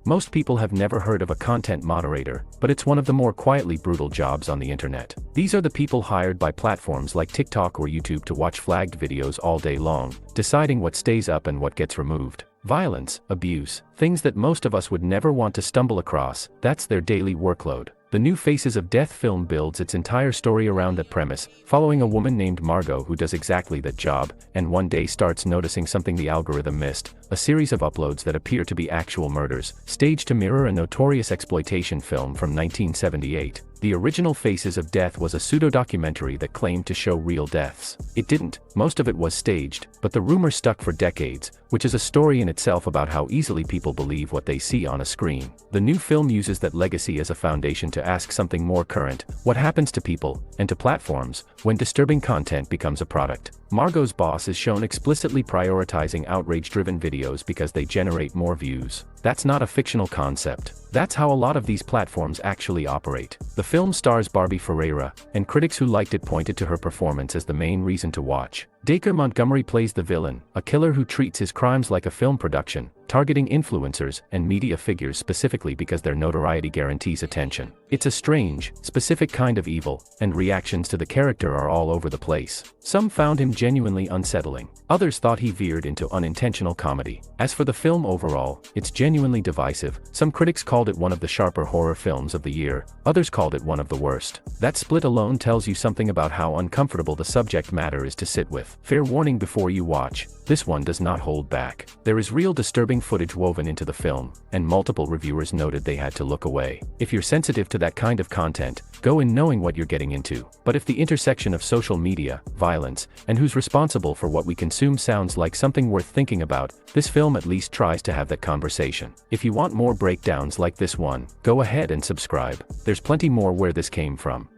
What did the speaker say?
Most people have never heard of a content moderator, but it's one of the more quietly brutal jobs on the internet. These are the people hired by platforms like TikTok or YouTube to watch flagged videos all day long, deciding what stays up and what gets removed. Violence, abuse, things that most of us would never want to stumble across, that's their daily workload. The new Faces of Death film builds its entire story around that premise, following a woman named Margot who does exactly that job, and one day starts noticing something the algorithm missed, a series of uploads that appear to be actual murders, staged to mirror a notorious exploitation film from 1978. The original Faces of Death was a pseudo-documentary that claimed to show real deaths. It didn't, most of it was staged, but the rumor stuck for decades, which is a story in itself about how easily people believe what they see on a screen. The new film uses that legacy as a foundation to ask something more current: what happens to people, and to platforms, when disturbing content becomes a product? Margot's boss is shown explicitly prioritizing outrage-driven videos because they generate more views. That's not a fictional concept. That's how a lot of these platforms actually operate. The film stars Barbie Ferreira, and critics who liked it pointed to her performance as the main reason to watch. Dacre Montgomery plays the villain, a killer who treats his crimes like a film production, targeting influencers and media figures specifically because their notoriety guarantees attention. It's a strange, specific kind of evil, and reactions to the character are all over the place. Some found him genuinely unsettling. Others thought he veered into unintentional comedy. As for the film overall, it's genuinely divisive. Some critics called it one of the sharper horror films of the year, others called it one of the worst. That split alone tells you something about how uncomfortable the subject matter is to sit with. Fair warning before you watch, this one does not hold back. There is real disturbing footage woven into the film, and multiple reviewers noted they had to look away. If you're sensitive to that kind of content, go in knowing what you're getting into. But if the intersection of social media, violence, and who's responsible for what we consume sounds like something worth thinking about, this film at least tries to have that conversation. If you want more breakdowns like this one, go ahead and subscribe. There's plenty more where this came from.